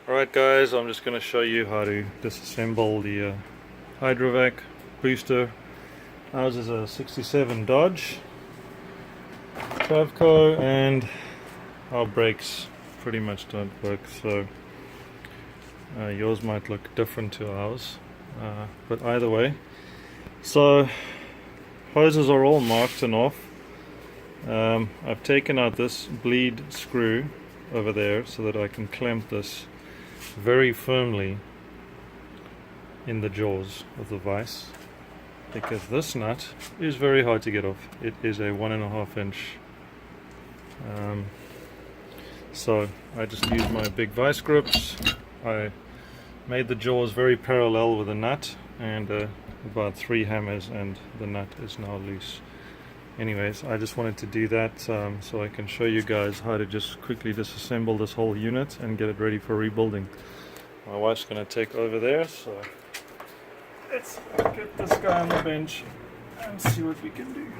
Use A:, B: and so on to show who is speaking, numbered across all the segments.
A: Alright guys, I'm just going to show you how to disassemble the hydravac booster. Ours is a 67 Dodge Travco and our brakes pretty much don't work, so yours might look different to ours, but either way. So hoses are all marked and off. I've taken out this bleed screw over there so that I can clamp this very firmly in the jaws of the vise, because this nut is very hard to get off. It is a 1.5 inch, so I just use my big vise grips. I made the jaws very parallel with the nut and about 3 hammers, and the nut is now loose. Anyways, I just wanted to do that so I can show you guys how to just quickly disassemble this whole unit and get it ready for rebuilding. My wife's going to take over there, so let's get this guy on the bench and see what we can do.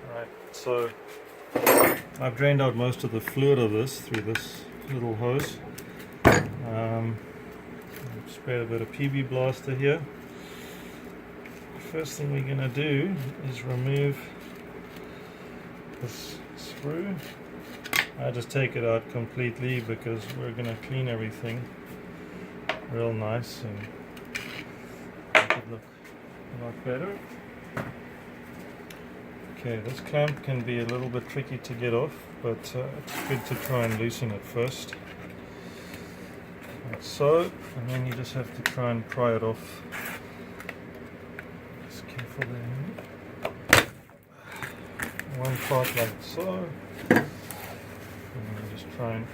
A: Alright, so I've drained out most of the fluid of this through this little hose. I've sprayed a bit of PB Blaster here. First thing we're going to do is remove this screw. I just take it out completely because we're going to clean everything real nice and make it look a lot better. Okay, this clamp can be a little bit tricky to get off, but it's good to try and loosen it first, like so, and then you just have to try and pry it off. Just careful there. One part like so, and then you just try and...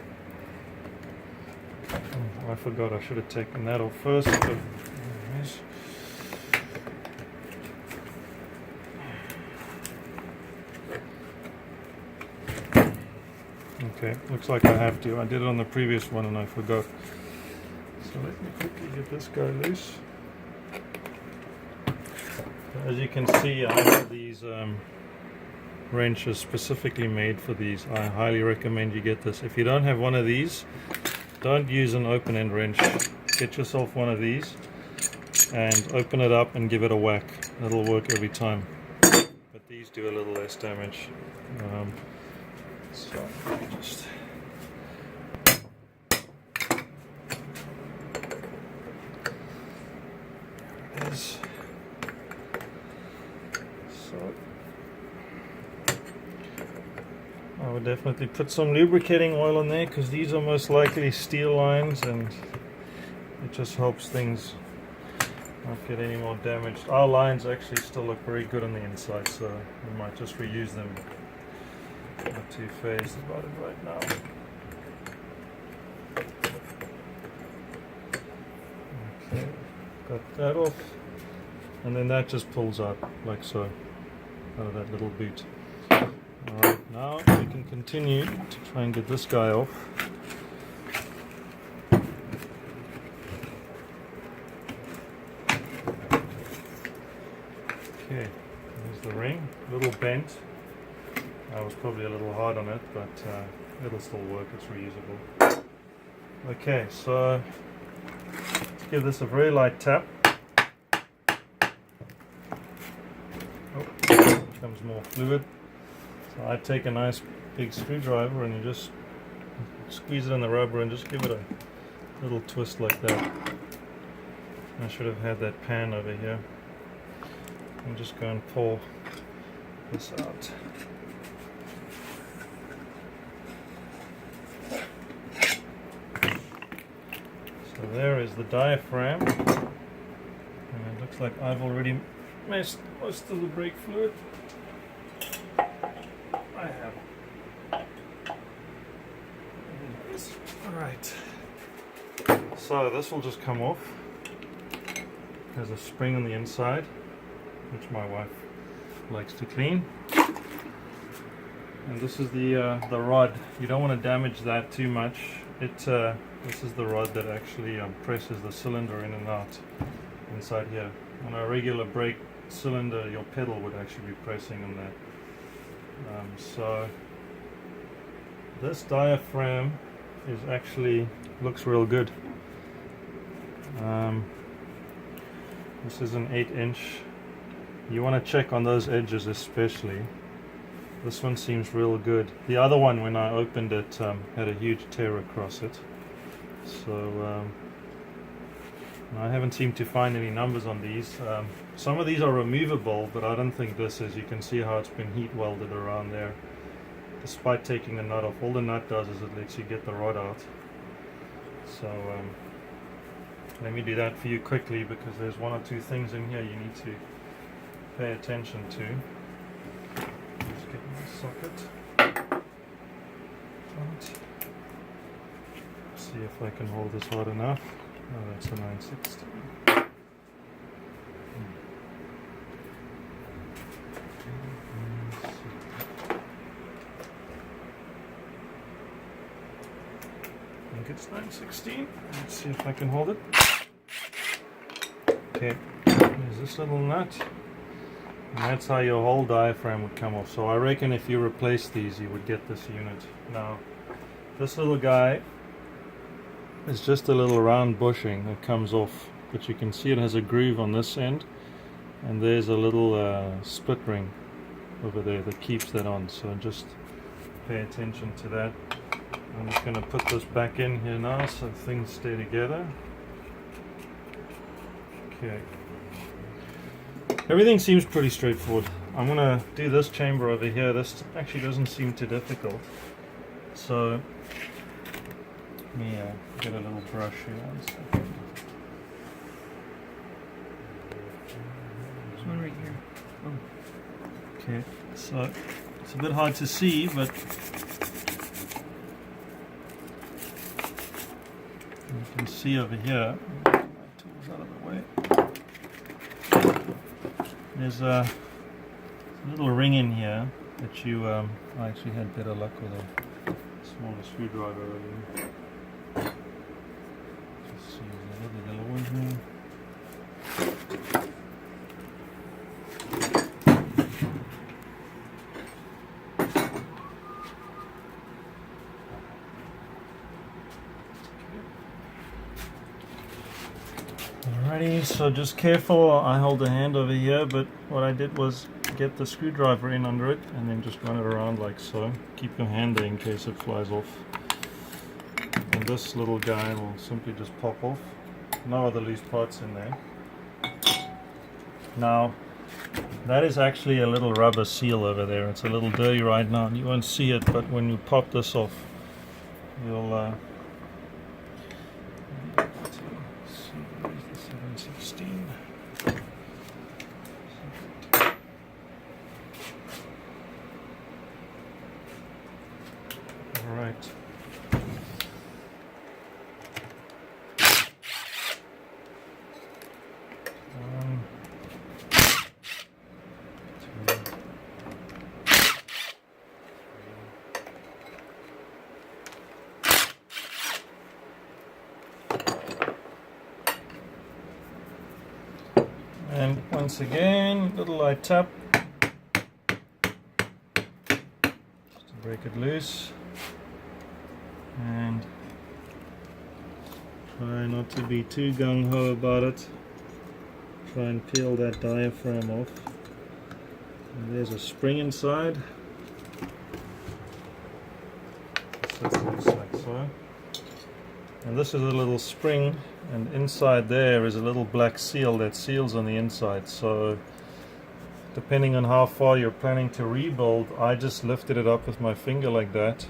A: Oh, I forgot, I should have taken that off first, but anyways. Okay, looks like I have to. I did it on the previous one and I forgot. So let me quickly get this guy loose. As you can see, I have these wrenches specifically made for these. I highly recommend you get this. If you don't have one of these, don't use an open end wrench. Get yourself one of these and open it up and give it a whack. It'll work every time. But these do a little less damage. So just there it is. So I would definitely put some lubricating oil on there, because these are most likely steel lines and it just helps things not get any more damaged. Our lines actually still look very good on the inside, so we might just reuse them. Not too phased about it right now. Okay, got that off, and then that just pulls out like so, out of that little boot. Alright, now we can continue to try and get this guy off. Okay, there's the ring, a little bent. I was probably a little hard on it, but it'll still work, it's reusable. Okay, so let's give this a very light tap. Oh, becomes more fluid. So I take a nice big screwdriver and you just squeeze it in the rubber and just give it a little twist like that. I should have had that pan over here. And just go and pull this out. So there is the diaphragm, and it looks like I've already messed most of the brake fluid. I have. Alright, so this will just come off. There's a spring on the inside, which my wife likes to clean. And this is the rod. You don't want to damage that too much. This is the rod that actually presses the cylinder in and out inside here. On a regular brake cylinder, your pedal would actually be pressing on that. So this diaphragm is actually looks real good. This is an 8-inch. You want to check on those edges especially. This one seems real good. The other one, when I opened it, had a huge tear across it. So I haven't seemed to find any numbers on these. Some of these are removable, but I don't think this is. You can see how it's been heat welded around there. Despite taking the nut off, all the nut does is it lets you get the rod out. So let me do that for you quickly, because there's one or two things in here you need to pay attention to. Just get my socket. Right. See if I can hold this hard enough. Oh, that's a 960. I think it's 916. Let's see if I can hold it. Okay, there's this little nut. And that's how your whole diaphragm would come off. So I reckon if you replace these, you would get this unit. Now, this little guy is just a little round bushing that comes off, but you can see it has a groove on this end, and there's a little split ring over there that keeps that on. So just pay attention to that. I'm just going to put this back in here now so things stay together. Okay. Everything seems pretty straightforward. I'm going to do this chamber over here. This actually doesn't seem too difficult. So let me get a little brush here. 1 second.
B: There's one right here. Oh.
A: Okay, so it's a bit hard to see, but you can see over here. Get my tools out of the way. There's a little ring in here that you. I actually had better luck with a smaller screwdriver earlier. Just see the yellow one here. Alrighty, so just careful. I hold the hand over here, but what I did was get the screwdriver in under it and then just run it around like so. Keep your hand there in case it flies off. And this little guy will simply just pop off. No other loose parts in there. Now, that is actually a little rubber seal over there. It's a little dirty right now. You won't see it, but when you pop this off, you'll see, where's the 716? All right. And once again, little light tap, just to break it loose, and try not to be too gung-ho about it. Try and peel that diaphragm off. And there's a spring inside. Sits loose like so. And this is a little spring, and inside there is a little black seal that seals on the inside. So depending on how far you're planning to rebuild, I just lifted it up with my finger like that,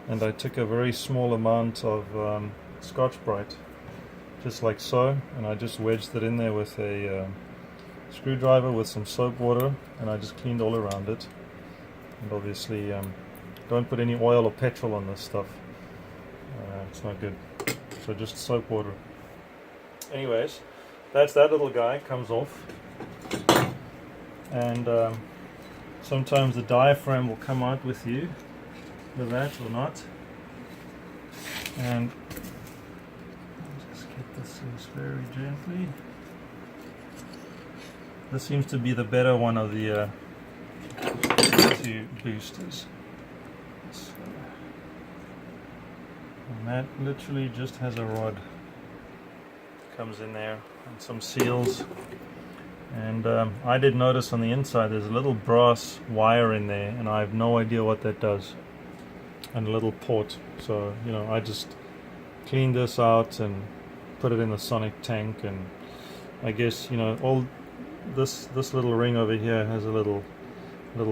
A: and I took a very small amount of Scotch-Brite, just like so, and I just wedged it in there with a screwdriver with some soap water, and I just cleaned all around it. And obviously don't put any oil or petrol on this stuff. It's not good. So just soap water. Anyways, that's that little guy, comes off. And sometimes the diaphragm will come out with you, with that or not. And I'll just get this loose very gently. This seems to be the better one of the two boosters. So, and that literally just has a rod. Comes in there and some seals. And I did notice on the inside there's a little brass wire in there, and I have no idea what that does. And a little port. So, you know, I just cleaned this out and put it in the sonic tank, and I guess, you know, all this little ring over here has a little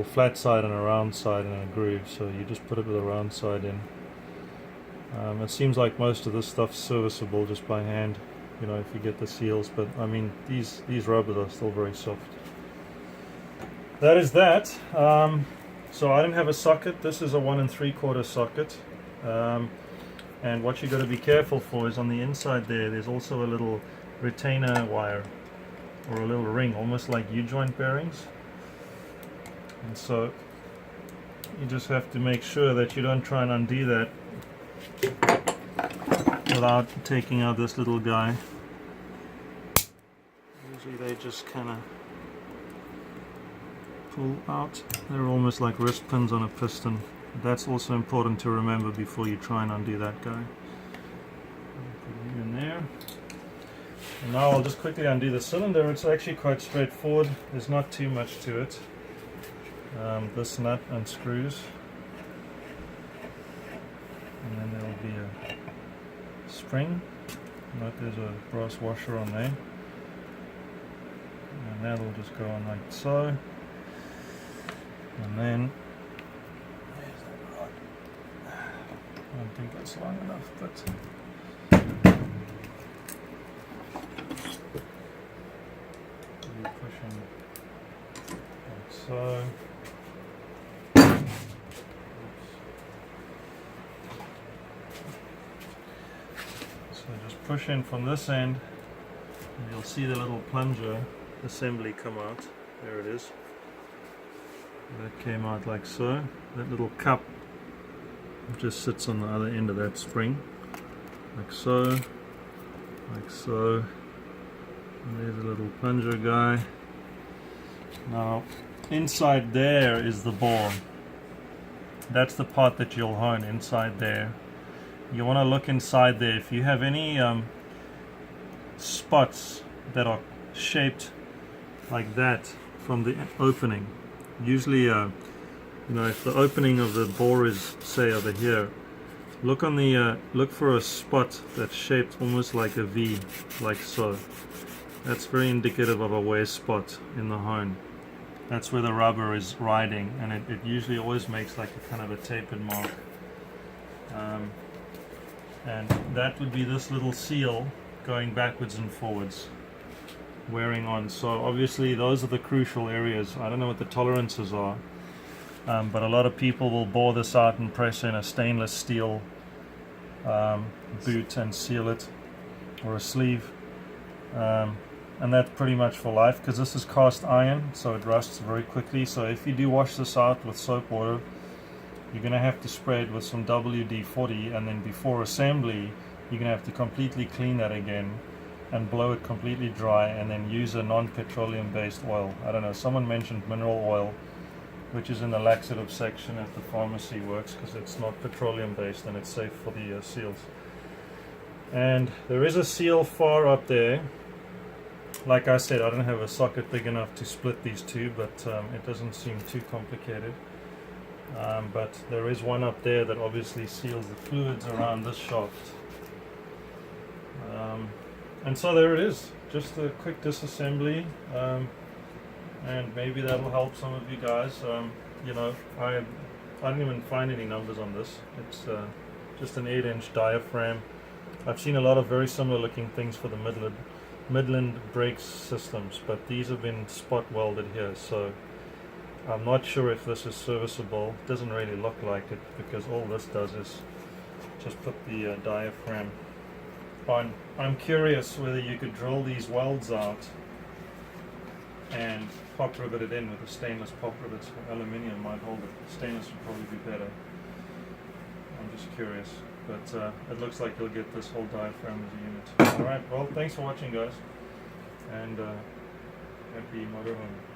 A: flat side and a round side and a groove, so you just put it with a round side in. It seems like most of this stuff's serviceable just by hand, you know, if you get the seals, but I mean these rubbers are still very soft. That is that. So I didn't have a socket. This is a 1 3/4 socket, and what you got to be careful for is on the inside there's also a little retainer wire or a little ring, almost like U-joint bearings, and so you just have to make sure that you don't try and undo that without taking out this little guy. Usually they just kind of pull out. They're almost like wrist pins on a piston. That's also important to remember before you try and undo that guy. Put it in there. And now I'll just quickly undo the cylinder. It's actually quite straightforward. There's not too much to it. This nut unscrews, and then there will be a spring. Note there's a brass washer on there, and that'll just go on like so. And then there's that rod. I don't think that's long enough, but you push in like so. So just push in from this end, and you'll see the little plunger assembly come out. There it is. That came out like so. That little cup just sits on the other end of that spring, like so, like so. And there's a little plunger guy. Now inside there is the bore. That's the part that you'll hone inside there. You want to look inside there. If you have any spots that are shaped like that from the opening, usually you know, if the opening of the bore is say over here, look on the look for a spot that's shaped almost like a V, like so. That's very indicative of a wear spot in the hone. That's where the rubber is riding, and it usually always makes like a kind of a tapered mark. And that would be this little seal going backwards and forwards, wearing on. So obviously those are the crucial areas. I don't know what the tolerances are, but a lot of people will bore this out and press in a stainless steel boot and seal it, or a sleeve, and that's pretty much for life, because this is cast iron, so it rusts very quickly. So if you do wash this out with soap water, you're going to have to spray it with some WD-40, and then before assembly you're going to have to completely clean that again and blow it completely dry, and then use a non-petroleum based oil. I don't know, someone mentioned mineral oil, which is in the laxative section at the pharmacy, works because it's not petroleum based and it's safe for the seals. And there is a seal far up there. Like I said, I don't have a socket big enough to split these two, but it doesn't seem too complicated. But there is one up there that obviously seals the fluids around this shaft. And so there it is, just a quick disassembly, and maybe that'll help some of you guys. You know, I didn't even find any numbers on this. It's just an 8-inch diaphragm. I've seen a lot of very similar looking things for the Midland brakes systems, but these have been spot welded here, so I'm not sure if this is serviceable. It doesn't really look like it, because all this does is just put the diaphragm on. I'm curious whether you could drill these welds out and pop rivet it in with a stainless pop rivets. Aluminium might hold it. Stainless would probably be better. I'm just curious, but it looks like you'll get this whole diaphragm as a unit. Alright, well, thanks for watching, guys, and Happy motorhome.